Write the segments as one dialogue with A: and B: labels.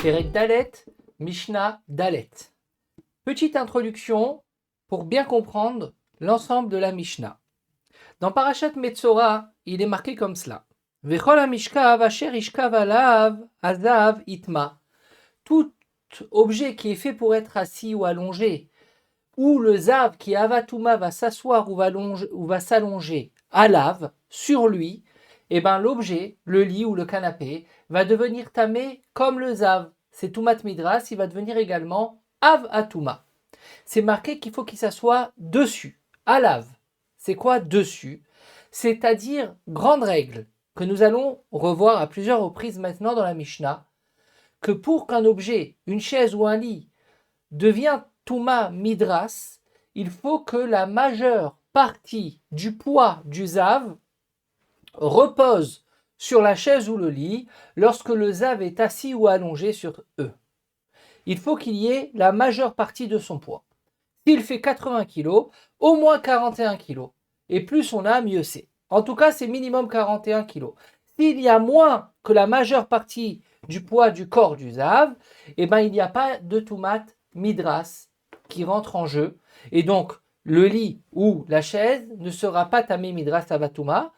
A: Perek Dalet, Mishnah Dalet. Petite introduction pour bien comprendre l'ensemble de la Mishnah. Dans Parashat Metzora, il est marqué comme cela. Vechol hamishkav asher ishkav alav azav itma. Tout objet qui est fait pour être assis ou allongé, où le zav qui est avatuma va s'asseoir ou va s'allonger à lave sur lui, et ben l'objet, le lit ou le canapé, va devenir tamé comme le zav. C'est tumat midras, il va devenir également av atuma. C'est marqué qu'il faut qu'il s'assoie dessus, à lave. C'est quoi dessus? C'est-à-dire, grande règle, que nous allons revoir à plusieurs reprises maintenant dans la Mishnah, que pour qu'un objet, une chaise ou un lit, devient Touma Midras, il faut que la majeure partie du poids du zav repose sur la chaise ou le lit lorsque le zav est assis ou allongé sur eux. Il faut qu'il y ait la majeure partie de son poids. S'il fait 80 kg, au moins 41 kg. Et plus on a, mieux c'est. En tout cas, c'est minimum 41 kg. S'il y a moins que la majeure partie du poids du corps du zav, eh ben, il n'y a pas de tumat midras qui rentre en jeu. Et donc, le lit ou la chaise ne sera pas tamé midras avatuma,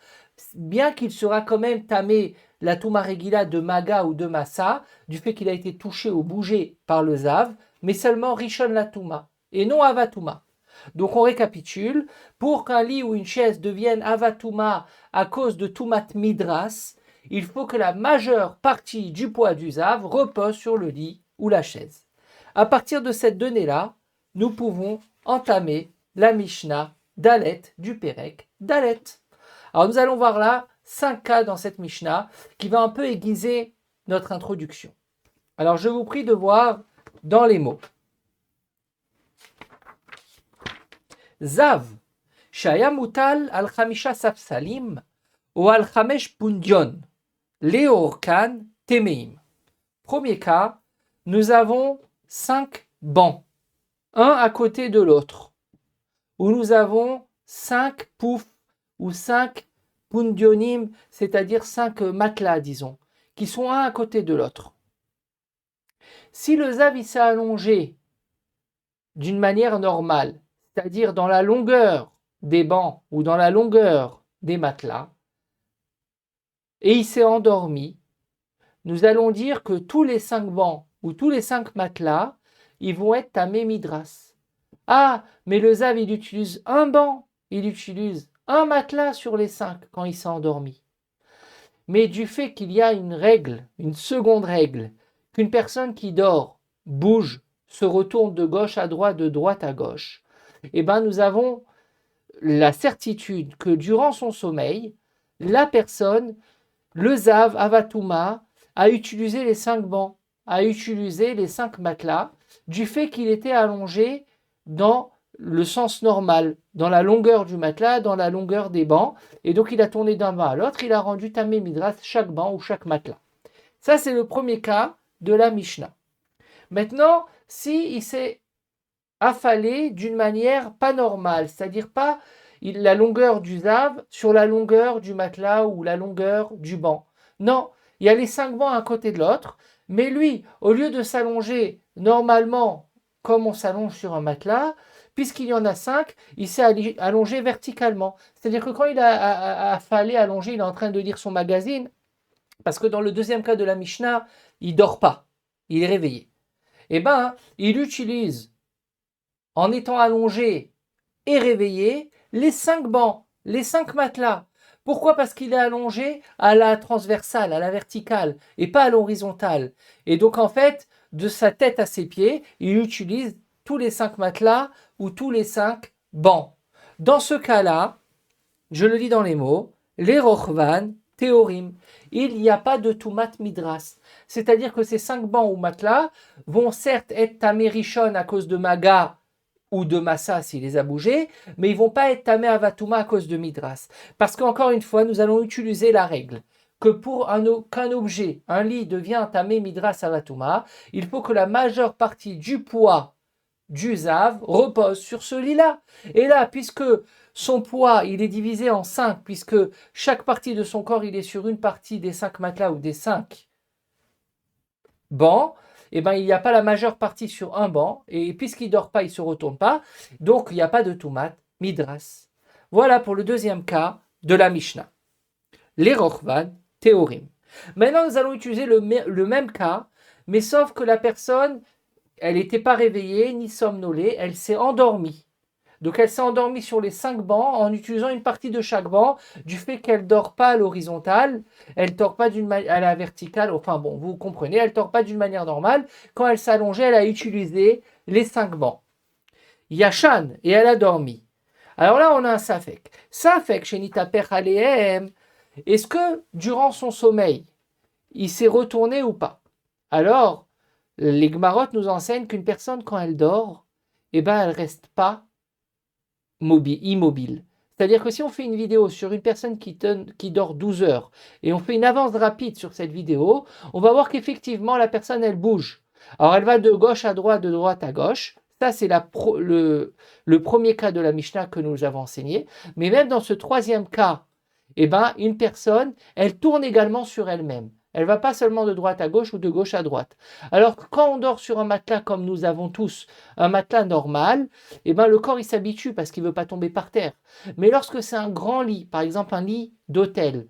A: bien qu'il sera quand même tamé la touma regila de maga ou de massa, du fait qu'il a été touché ou bougé par le zav, mais seulement rishon la touma, et non avatuma. Donc on récapitule, pour qu'un lit ou une chaise devienne avatuma à cause de tumat midras, il faut que la majeure partie du poids du zav repose sur le lit ou la chaise. À partir de cette donnée-là, nous pouvons entamer la Mishnah Dalet du Perek Dalet. Alors nous allons voir là 5 cas dans cette Mishnah qui va un peu aiguiser notre introduction. Alors je vous prie de voir dans les mots. Zav, shaya mutal al chamisha safsalim ou al chamesh pundion, leorkan temeim. Premier cas, nous avons 5 bancs, un à côté de l'autre, où nous avons 5 poufs ou 5 pundionim, c'est-à-dire 5 matelas, disons, qui sont un à côté de l'autre. Si le zav s'est allongé d'une manière normale, c'est-à-dire dans la longueur des bancs ou dans la longueur des matelas, et il s'est endormi, nous allons dire que tous les 5 bancs ou tous les 5 matelas, ils vont être tamé midras. Ah, mais le zav, il utilise un banc, il utilise un matelas sur les 5 quand il s'est endormi. Mais du fait qu'il y a une règle, une seconde règle, qu'une personne qui dort, bouge, se retourne de gauche à droite, de droite à gauche, eh ben nous avons la certitude que durant son sommeil, la personne, le zav, avatuma, a utilisé les 5 bancs, a utilisé les 5 matelas, du fait qu'il était allongé dans le sens normal, dans la longueur du matelas, dans la longueur des bancs, et donc il a tourné d'un banc à l'autre, il a rendu tamé midras chaque banc ou chaque matelas. Ça, c'est le premier cas de la Mishnah. Maintenant, si il s'est affalé d'une manière pas normale, c'est-à-dire pas la longueur du zav sur la longueur du matelas ou la longueur du banc. Non, il y a les 5 bancs à côté de l'autre, mais lui, au lieu de s'allonger normalement comme on s'allonge sur un matelas, puisqu'il y en a 5, il s'est allongé verticalement. C'est-à-dire que quand il a affalé, allongé, il est en train de lire son magazine, parce que dans le deuxième cas de la Mishnah, il ne dort pas, il est réveillé. Eh bien, il utilise, en étant allongé et réveillé, les 5 bancs, les 5 matelas. Pourquoi? Parce qu'il est allongé à la transversale, à la verticale, et pas à l'horizontale. Et donc, en fait, de sa tête à ses pieds, il utilise tous les 5 matelas ou tous les 5 bancs. Dans ce cas-là, je le lis dans les mots, les rochvan, théorim, il n'y a pas de tumat midras. C'est-à-dire que ces 5 bancs ou matelas vont certes être tamé rishon à cause de maga ou de massa s'il les a bougés, mais ils ne vont pas être tamé avatuma à cause de midras. Parce qu'encore une fois, nous allons utiliser la règle que pour qu'un objet, un lit devient tamé midras avatuma, il faut que la majeure partie du poids du zav repose sur ce lit-là. Et là, puisque son poids, il est divisé en 5, puisque chaque partie de son corps, il est sur une partie des 5 matelas ou des 5 bancs, eh ben, il n'y a pas la majeure partie sur un banc, et puisqu'il dort pas, il se retourne pas, donc il n'y a pas de Tumat Midras. Voilà pour le deuxième cas de la Mishnah. Les Rochvan, Théorim. Maintenant, nous allons utiliser le même cas, mais sauf que la personne, elle n'était pas réveillée ni somnolée, elle s'est endormie. Donc elle s'est endormie sur les 5 bancs en utilisant une partie de chaque banc, du fait qu'elle ne dort pas à l'horizontale, elle ne dort pas à la verticale, enfin bon, vous comprenez, elle ne dort pas d'une manière normale. Quand elle s'allongeait, elle a utilisé les 5 bancs. Yashan, et elle a dormi. Alors là, on a un Safek. Safek, Shenita Alehem, est-ce que durant son sommeil, il s'est retourné ou pas? Alors, les Gmarot nous enseignent qu'une personne, quand elle dort, eh ben, elle ne reste pas immobile. C'est-à-dire que si on fait une vidéo sur une personne qui dort 12 heures et on fait une avance rapide sur cette vidéo, on va voir qu'effectivement la personne elle bouge. Alors elle va de gauche à droite, de droite à gauche. Ça c'est le premier cas de la Mishnah que nous avons enseigné. Mais même dans ce troisième cas, eh ben, une personne, elle tourne également sur elle-même. Elle ne va pas seulement de droite à gauche ou de gauche à droite. Alors quand on dort sur un matelas comme nous avons tous, un matelas normal, eh ben, le corps il s'habitue parce qu'il ne veut pas tomber par terre. Mais lorsque c'est un grand lit, par exemple un lit d'hôtel,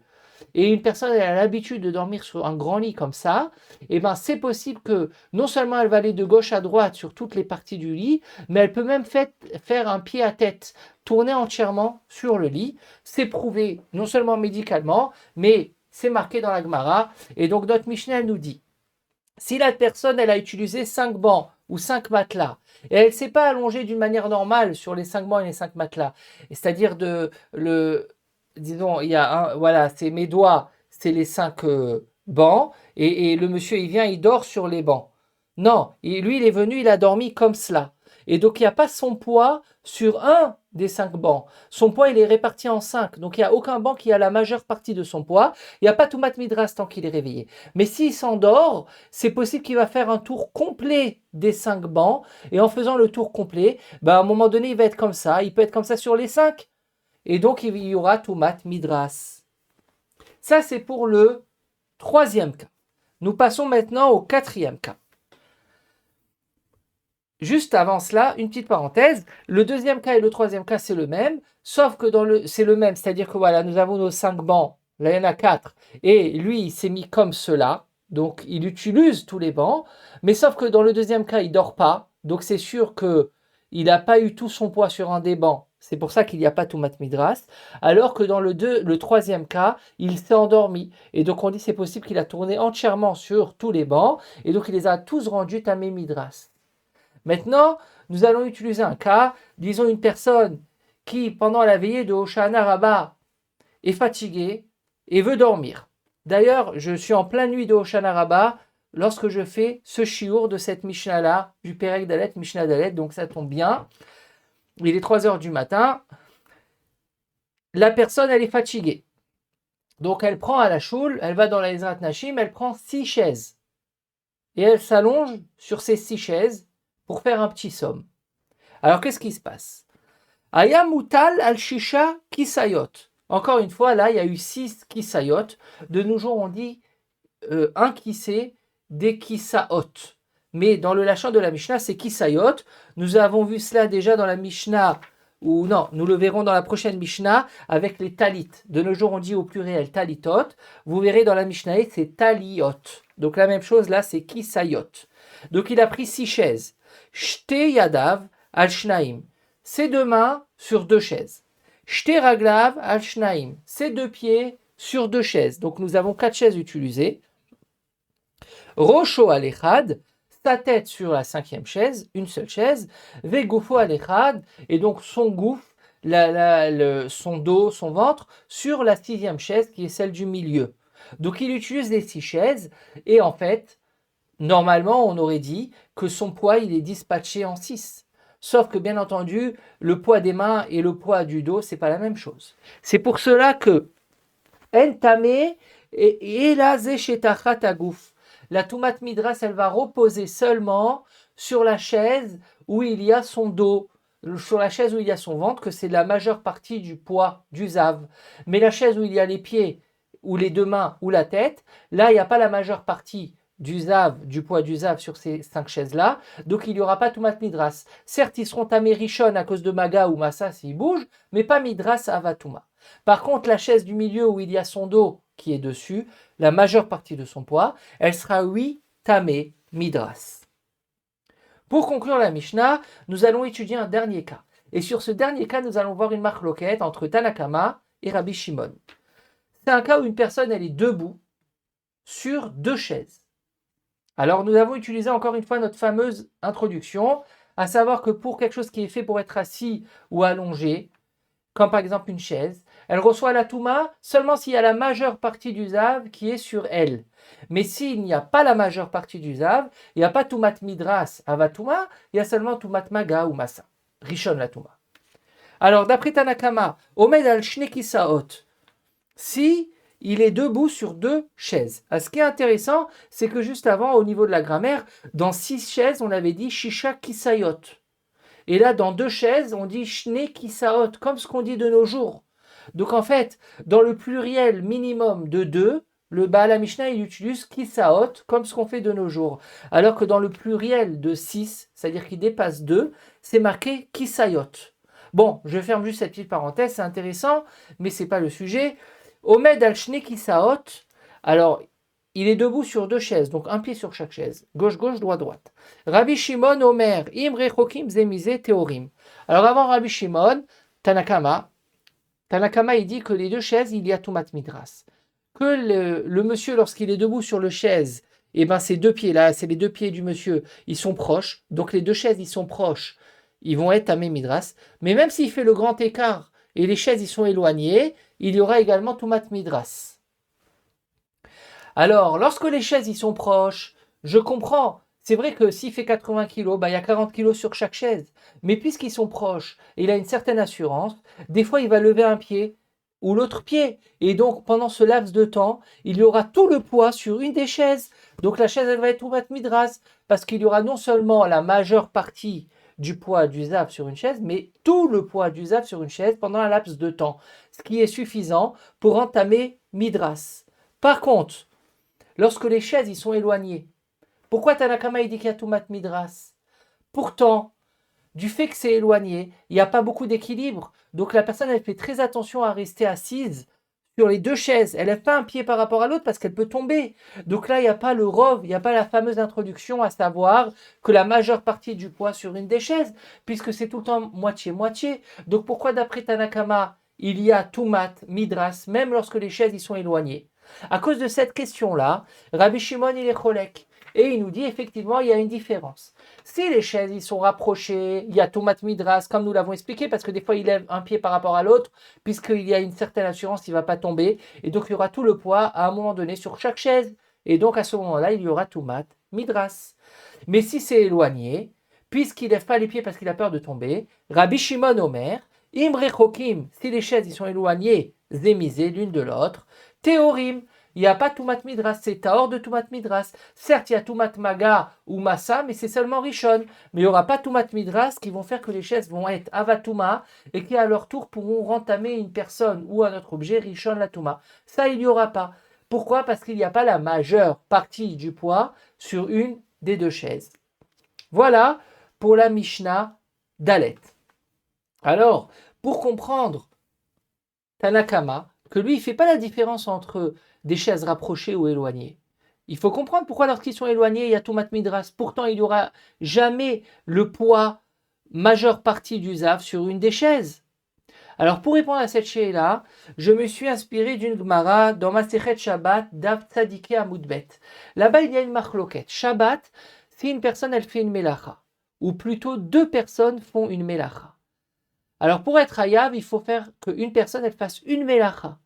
A: et une personne elle a l'habitude de dormir sur un grand lit comme ça, eh ben, c'est possible que non seulement elle va aller de gauche à droite sur toutes les parties du lit, mais elle peut même faire un pied à tête, tourner entièrement sur le lit. C'est prouvé non seulement médicalement, mais c'est marqué dans la Gemara. Et donc notre Mishnah nous dit, si la personne elle a utilisé 5 bancs ou 5 matelas, et elle ne s'est pas allongée d'une manière normale sur les 5 bancs et les 5 matelas, c'est-à-dire disons, il y a voilà, c'est mes doigts, c'est les 5 bancs, et le monsieur il vient, il dort sur les bancs. Non, lui il est venu, il a dormi comme cela. Et donc il n'y a pas son poids sur un des 5 bancs. Son poids il est réparti en 5, donc il n'y a aucun banc qui a la majeure partie de son poids. Il n'y a pas tout mat midras tant qu'il est réveillé. Mais s'il s'endort, c'est possible qu'il va faire un tour complet des 5 bancs, et en faisant le tour complet, à un moment donné il va être comme ça, il peut être comme ça sur les 5. Et donc, il y aura Tumat Midras. Ça, c'est pour le troisième cas. Nous passons maintenant au quatrième cas. Juste avant cela, une petite parenthèse. Le deuxième cas et le troisième cas, c'est le même, sauf que c'est le même. C'est-à-dire que voilà, nous avons nos 5 bancs, là il y en a 4, et lui, il s'est mis comme cela. Donc, il utilise tous les bancs, mais sauf que dans le deuxième cas, il ne dort pas. Donc, c'est sûr qu'il n'a pas eu tout son poids sur un des bancs. C'est pour ça qu'il n'y a pas Tumat Midras. Alors que dans le troisième cas, il s'est endormi. Et donc on dit c'est possible qu'il a tourné entièrement sur tous les bancs. Et donc il les a tous rendus Tamé Midras. Maintenant, nous allons utiliser un cas, disons une personne qui, pendant la veillée de Hoshana Rabbah, est fatiguée et veut dormir. D'ailleurs, je suis en pleine nuit de Hoshana Rabbah lorsque je fais ce shiur de cette Mishnah-là, du Perek Dalet, Mishnah Dalet, donc ça tombe bien. Il est 3 heures du matin, la personne elle est fatiguée. Donc elle prend à la choule, elle va dans la Ezrat Nashim, elle prend 6 chaises. Et elle s'allonge sur ces 6 chaises pour faire un petit somme. Alors qu'est-ce qui se passe? Ayamutal al-Shisha Kisayot. Encore une fois, là il y a eu 6 Kisayot. De nos jours on dit un kissé, des Kisaot. Mais dans le lachon de la Mishnah, c'est Kisayot. Nous avons vu cela déjà dans la Mishnah, ou non, nous le verrons dans la prochaine Mishnah avec les Talit. De nos jours, on dit au pluriel Talitot. Vous verrez dans la Mishnah, c'est Taliot. Donc la même chose là, c'est Kisayot. Donc il a pris 6 chaises. Shte Yadav al Shnaim. Ses 2 mains sur 2 chaises. Shte Raglav al Shnaim. Ses 2 pieds sur 2 chaises. Donc nous avons 4 chaises utilisées. Rocho al Echad. Sa tête sur la 5e chaise, une seule chaise, Vegoufo alechad, et donc son gouffre, son dos, son ventre, sur la 6e chaise qui est celle du milieu. Donc il utilise les 6 chaises, et en fait, normalement on aurait dit que son poids il est dispatché en 6. Sauf que bien entendu, le poids des mains et le poids du dos, c'est pas la même chose. C'est pour cela que Entame et la zechetachat agouf. La Tumat Midras, elle va reposer seulement sur la chaise où il y a son dos, sur la chaise où il y a son ventre, que c'est la majeure partie du poids du zav. Mais la chaise où il y a les pieds, ou les 2 mains, ou la tête, là, il n'y a pas la majeure partie du zav, du poids du zav sur ces 5 chaises-là, donc il n'y aura pas Tumat Midras. Certes, ils seront tamés rishon à cause de Maga ou Massa s'ils bougent, mais pas Midras Avatuma. Par contre, la chaise du milieu où il y a son dos qui est dessus, la majeure partie de son poids, elle sera oui tamé Midras. Pour conclure la Mishnah, nous allons étudier un dernier cas. Et sur ce dernier cas, nous allons voir une marloquette entre Tanakama et Rabbi Shimon. C'est un cas où une personne elle est debout sur 2 chaises. Alors nous avons utilisé encore une fois notre fameuse introduction, à savoir que pour quelque chose qui est fait pour être assis ou allongé, comme par exemple une chaise, elle reçoit la touma seulement s'il y a la majeure partie du zav qui est sur elle. Mais s'il n'y a pas la majeure partie du zav, il n'y a pas tumat midras avatuma, il y a seulement tumat maga ou massa. Rishon la touma. Alors d'après Tanakama, omed al shnekisaot, si il est debout sur 2 chaises. Alors, ce qui est intéressant, c'est que juste avant, au niveau de la grammaire, dans 6 chaises, on avait dit shisha kisayot. Et là, dans 2 chaises, on dit shne kisaot, comme ce qu'on dit de nos jours. Donc en fait, dans le pluriel minimum de 2, le Baal Mishnah, il utilise kisaot, comme ce qu'on fait de nos jours. Alors que dans le pluriel de 6, c'est-à-dire qu'il dépasse 2, c'est marqué kisayot. Bon, je ferme juste cette petite parenthèse, c'est intéressant, mais ce n'est pas le sujet. Omed al shne kisaot, alors il est debout sur 2 chaises, donc un pied sur chaque chaise, gauche-gauche, droite-droite. Rabbi Shimon Omer, Imre Chokim Zemize Teorim. Alors avant Rabbi Shimon, Tanakama, il dit que les 2 chaises, il y a Tumat Midras. Que le monsieur, lorsqu'il est debout sur le chaise, et ben ces 2 pieds-là, c'est les 2 pieds du monsieur, ils sont proches, donc les 2 chaises, ils sont proches, ils vont être Tamé Midras. Mais même s'il fait le grand écart et les chaises, ils sont éloignées, il y aura également Tumat Midras. Alors, lorsque les chaises, ils sont proches, je comprends. C'est vrai que s'il fait 80 kg, il y a 40 kg sur chaque chaise. Mais puisqu'ils sont proches, il a une certaine assurance, des fois il va lever un pied ou l'autre pied. Et donc, pendant ce laps de temps, il y aura tout le poids sur une des chaises. Donc la chaise, elle va être Tumat Midras, parce qu'il y aura non seulement la majeure partie du poids du zav sur une chaise, mais tout le poids du zav sur une chaise pendant un laps de temps. Ce qui est suffisant pour entamer Midras. Par contre, lorsque les chaises ils sont éloignées, pourquoi Tanakama il dit qu'il y a Tumat Midras? Pourtant, du fait que c'est éloigné, il n'y a pas beaucoup d'équilibre. Donc la personne elle fait très attention à rester assise sur les 2 chaises. Elle lève pas un pied par rapport à l'autre parce qu'elle peut tomber. Donc là, il n'y a pas le rov, il n'y a pas la fameuse introduction à savoir que la majeure partie du poids sur une des chaises, puisque c'est tout le temps moitié-moitié. Donc pourquoi d'après Tanakama, il y a Tumat Midras, même lorsque les chaises y sont éloignées? À cause de cette question-là, Rabbi Shimon il est cholek. Et il nous dit effectivement il y a une différence. Si les chaises ils sont rapprochées, il y a Tumat Midras, comme nous l'avons expliqué, parce que des fois il lève un pied par rapport à l'autre, puisqu'il y a une certaine assurance, il ne va pas tomber. Et donc il y aura tout le poids à un moment donné sur chaque chaise. Et donc à ce moment-là, il y aura Tumat Midras. Mais si c'est éloigné, puisqu'il ne lève pas les pieds parce qu'il a peur de tomber, Rabbi Shimon Omer, Imre Chokim, si les chaises ils sont éloignées, zémisées l'une de l'autre, Théorim, il n'y a pas Tumat Midras, c'est Taor de Tumat Midras. Certes, il y a Tumat Maga ou Massa, mais c'est seulement Rishon. Mais il n'y aura pas Tumat Midras qui vont faire que les chaises vont être Avatuma et qui à leur tour pourront rentamer une personne ou un autre objet Rishon la Touma. Ça, il n'y aura pas. Pourquoi? Parce qu'il n'y a pas la majeure partie du poids sur une des 2 chaises. Voilà pour la Mishnah Dalet. Alors, pour comprendre Tanakama, que lui, il ne fait pas la différence entre des chaises rapprochées ou éloignées. Il faut comprendre pourquoi lorsqu'ils sont éloignés, il y a Tumat Midras. Pourtant, il n'y aura jamais le poids majeure partie du zav sur une des chaises. Alors, pour répondre à cette chez-là, je me suis inspiré d'une Gemara dans Masechet Shabbat d'Av Tzadike Amoudbet. Là-bas, il y a une marloquette. Shabbat, si une personne, elle fait une melacha, ou plutôt 2 personnes font une melacha. Alors, pour être hayav, il faut faire qu'une personne, elle fasse une melacha.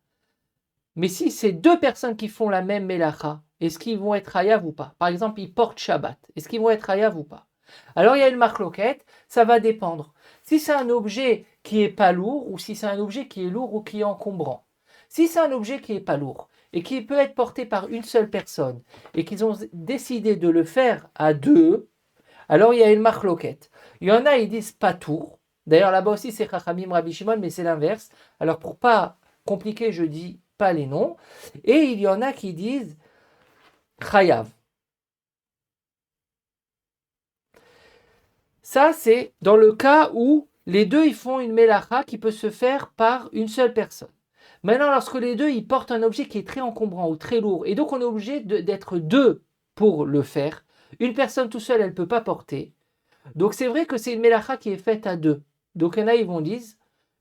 A: Mais si c'est 2 personnes qui font la même melacha, est-ce qu'ils vont être hayav ou pas? Par exemple, ils portent Shabbat. Est-ce qu'ils vont être hayav ou pas? Alors, il y a une marloquette, ça va dépendre. Si c'est un objet qui est pas lourd, ou si c'est un objet qui est lourd ou qui est encombrant. Si c'est un objet qui est pas lourd, et qui peut être porté par une seule personne, et qu'ils ont décidé de le faire à 2, alors il y a une marloquette. Il y en a, ils disent patour. D'ailleurs, là-bas aussi, c'est Chachamim Rabbi Shimon, mais c'est l'inverse. Alors, pour pas compliquer, je dis pas les noms. Et il y en a qui disent Chayav. Ça, c'est dans le cas où les deux ils font une mélacha qui peut se faire par une seule personne. Maintenant, lorsque les deux ils portent un objet qui est très encombrant ou très lourd, et donc on est obligé d'être deux pour le faire, une personne tout seule, elle ne peut pas porter. Donc c'est vrai que c'est une mélacha qui est faite à deux. Donc il y en a, ils vont dire,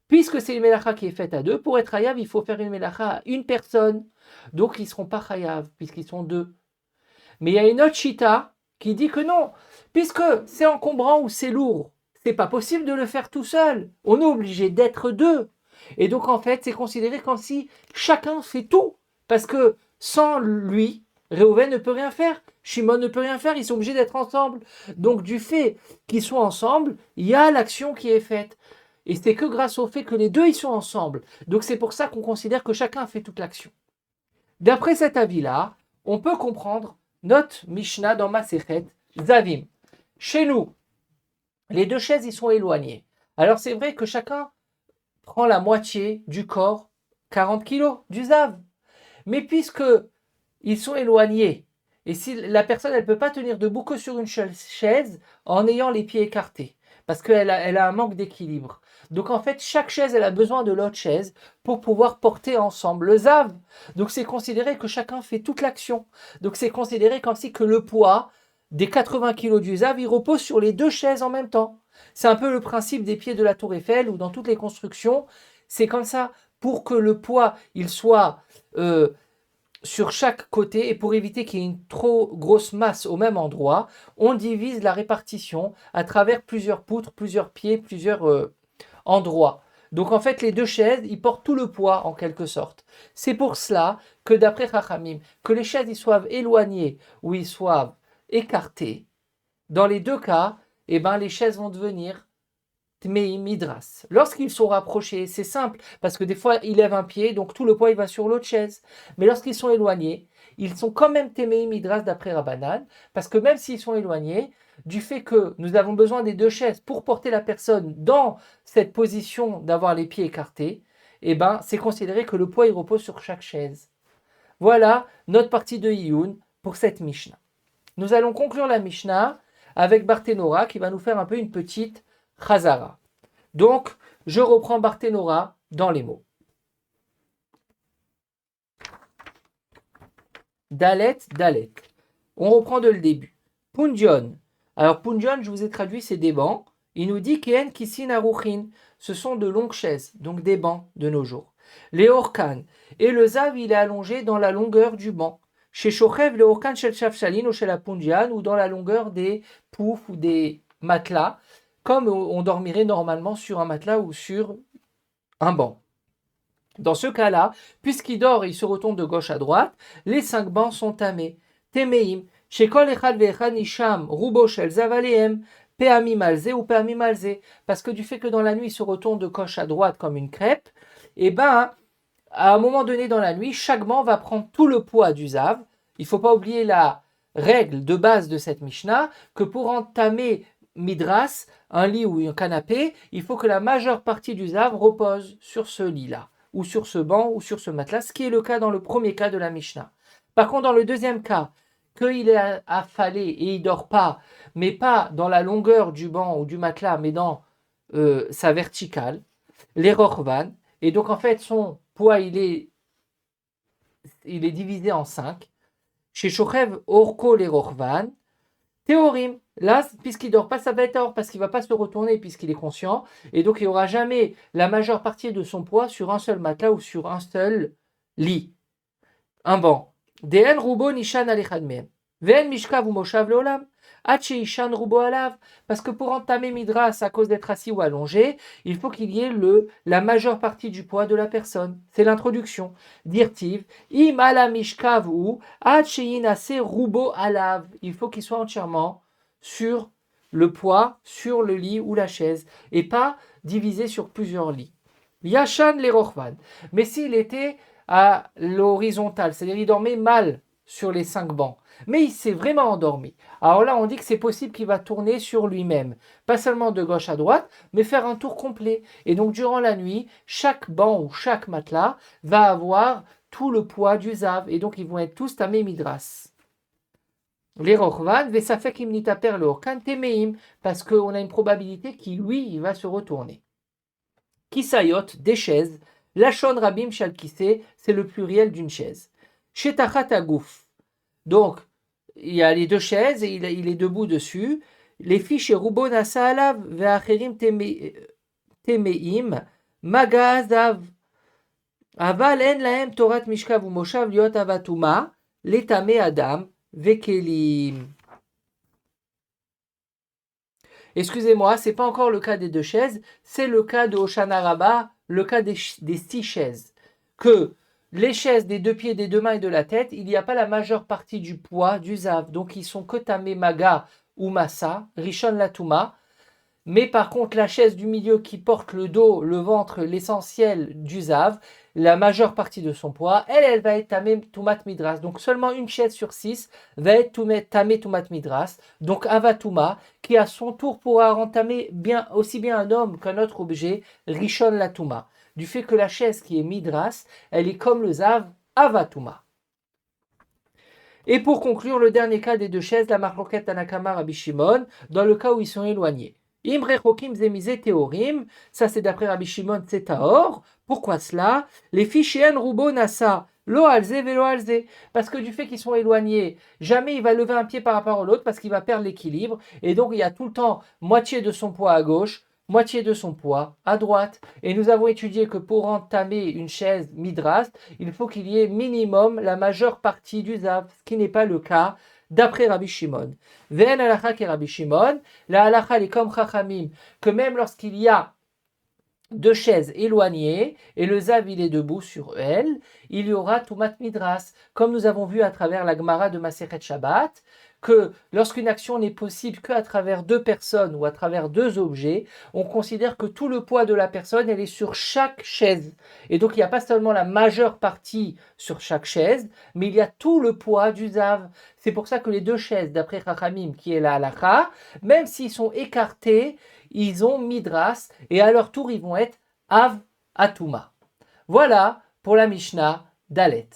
A: puisque c'est une mélacha qui est faite à deux, pour être hayav, il faut faire une mélacha à une personne. Donc ils ne seront pas hayav, puisqu'ils sont deux. Mais il y a une autre chita qui dit que non, puisque c'est encombrant ou c'est lourd, c'est pas possible de le faire tout seul. On est obligé d'être deux. Et donc en fait, c'est considéré comme si chacun fait tout. Parce que sans lui, Réhouven ne peut rien faire, Shimon ne peut rien faire, ils sont obligés d'être ensemble. Donc du fait qu'ils soient ensemble, il y a l'action qui est faite. Et c'est que grâce au fait que les deux ils sont ensemble. Donc c'est pour ça qu'on considère que chacun fait toute l'action. D'après cet avis-là, on peut comprendre notre Mishnah dans Masechet Zavim. Chez nous, les deux chaises ils sont éloignées. Alors c'est vrai que chacun prend la moitié du corps, 40 kilos du Zav. Mais puisque ils sont éloignés, et si la personne elle peut pas tenir debout que sur une chaise en ayant les pieds écartés, parce qu'elle a un manque d'équilibre. Donc en fait, chaque chaise elle a besoin de l'autre chaise pour pouvoir porter ensemble le Zav. Donc c'est considéré que chacun fait toute l'action. Donc c'est considéré comme si que le poids des 80 kilos du Zav, il repose sur les deux chaises en même temps. C'est un peu le principe des pieds de la Tour Eiffel ou dans toutes les constructions. C'est comme ça pour que le poids il soit sur chaque côté et pour éviter qu'il y ait une trop grosse masse au même endroit, on divise la répartition à travers plusieurs poutres, plusieurs pieds, plusieurs endroits. Donc en fait, les deux chaises, ils portent tout le poids en quelque sorte. C'est pour cela que d'après Chachamim, que les chaises ils soient éloignées ou ils soient écartées, dans les deux cas, eh ben, les chaises vont devenir Tmeim Midras. Lorsqu'ils sont rapprochés, c'est simple, parce que des fois, ils lèvent un pied, donc tout le poids il va sur l'autre chaise. Mais lorsqu'ils sont éloignés, ils sont quand même Tmeim Midras d'après Rabbanan, parce que même s'ils sont éloignés, du fait que nous avons besoin des deux chaises pour porter la personne dans cette position d'avoir les pieds écartés, eh ben, c'est considéré que le poids il repose sur chaque chaise. Voilà notre partie de Iyun pour cette Mishnah. Nous allons conclure la Mishnah avec Barthénora qui va nous faire un peu une petite Chazara. Donc, je reprends Barthénora dans les mots. Dalet, Dalet. On reprend de le début. Pundion. Alors, Pundion, je vous ai traduit, c'est des bancs. Il nous dit Ken Kisin Aruchin. Ce sont de longues chaises, donc des bancs de nos jours. Les Orkan. Et le Zav, il est allongé dans la longueur du banc. Chez Shochev, le Orkan Shel Shafshalin ou chez la Pundian, ou dans la longueur des poufs ou des matelas, comme on dormirait normalement sur un matelas ou sur un banc. Dans ce cas-là, puisqu'il dort et il se retourne de gauche à droite, les 5 bancs sont tamés. Temeim, shekol echad ve'echad nisham, rubo shel zavalehem, pe'ami malze ou pe'ami malze. Parce que du fait que dans la nuit, il se retourne de gauche à droite comme une crêpe, et ben, à un moment donné dans la nuit, chaque banc va prendre tout le poids du zav. Il ne faut pas oublier la règle de base de cette Mishnah, que pour entamer Midras, un lit ou un canapé, il faut que la majeure partie du zav repose sur ce lit-là, ou sur ce banc, ou sur ce matelas, ce qui est le cas dans le premier cas de la Mishnah. Par contre, dans le deuxième cas, qu'il est affalé et il ne dort pas, mais pas dans la longueur du banc ou du matelas, mais dans sa verticale, les rochvan, et donc en fait son poids il est divisé en 5. Chez Shochev, Orko les rochvan, Théorim, là, puisqu'il ne dort pas, ça va être or, parce qu'il ne va pas se retourner puisqu'il est conscient, et donc il n'y aura jamais la majeure partie de son poids sur un seul matelas ou sur un seul lit, un banc. De'en rubo nishan alechad mehem, ve'en mishkav ou moshav leolam, hache ishan rubo alav, parce que pour entamer midras à cause d'être assis ou allongé, il faut qu'il y ait la majeure partie du poids de la personne. C'est l'introduction. Dirtiv, im ala mishkav ou hache inase rubo alav, il faut qu'il soit entièrement sur le poids, sur le lit ou la chaise, et pas divisé sur plusieurs lits. Yashan les rochvan, mais s'il était à l'horizontale, c'est-à-dire il dormait mal sur les 5 bancs, mais il s'est vraiment endormi. Alors là, on dit que c'est possible qu'il va tourner sur lui-même, pas seulement de gauche à droite, mais faire un tour complet. Et donc durant la nuit, chaque banc ou chaque matelas va avoir tout le poids du zav, et donc ils vont être tous tamés midras. les Rochvan, Vesafek im nitaper le Orkan Temeim, parce qu'on a une probabilité qui, lui, il va se retourner. Kisayot, des chaises, Lachon Rabim Shalkise, c'est le pluriel d'une chaise. Shetachat Agouf, donc il y a les deux chaises et il est debout dessus. Les fiches et Rubo Nasa Alav, Veacherim Temeim, Magazav. Aval en lahem Torat Mishkav ou Moshav liot avatuma, letame Adam, vekelim. Excusez-moi, c'est pas encore le cas des deux chaises, c'est le cas de Hoshana Rabbah, le cas des 6 chaises. Que les chaises des 2 pieds, des 2 mains et de la tête, il n'y a pas la majeure partie du poids, du zav, donc ils sont que tamé maga ou massa, rishon latuma. Mais par contre, la chaise du milieu qui porte le dos, le ventre, l'essentiel du zav, la majeure partie de son poids, elle va être tamé tumat midras. Donc seulement une chaise sur 6 va être tamé tumat midras. Donc avatuma, qui à son tour pourra entamer aussi bien un homme qu'un autre objet, rishon latuma. Du fait que la chaise qui est midras, elle est comme le zav, avatuma. Et pour conclure, le dernier cas des deux chaises, la marloquette Tanakama Rabbi Shimon, dans le cas où ils sont éloignés. Imre Chokim Zemize Teorim, ça c'est d'après Rabbi Shimon, c'est Taor. Pourquoi cela? Les fichiens Rubo Nasa, Lo Alze Velo Alze. Parce que du fait qu'ils sont éloignés, jamais il va lever un pied par rapport à l'autre parce qu'il va perdre l'équilibre. Et donc il y a tout le temps moitié de son poids à gauche, moitié de son poids à droite. Et nous avons étudié que pour entamer une chaise midras, il faut qu'il y ait minimum la majeure partie du zav, ce qui n'est pas le cas d'après Rabbi Shimon. Ve'en halacha ke Rabbi Shimon, la halacha est comme Chachamim, que même lorsqu'il y a 2 chaises éloignées et le zav il est debout sur elle, il y aura tumat midras, comme nous avons vu à travers la Gemara de Masechet Shabbat, que lorsqu'une action n'est possible qu'à travers 2 personnes ou à travers 2 objets, on considère que tout le poids de la personne, elle est sur chaque chaise. Et donc il n'y a pas seulement la majeure partie sur chaque chaise, mais il y a tout le poids du zav. C'est pour ça que les 2 chaises, d'après Chachamim, qui est la halakha, même s'ils sont écartés, ils ont midras, et à leur tour, ils vont être av atuma. Voilà pour la Mishnah d'Alet.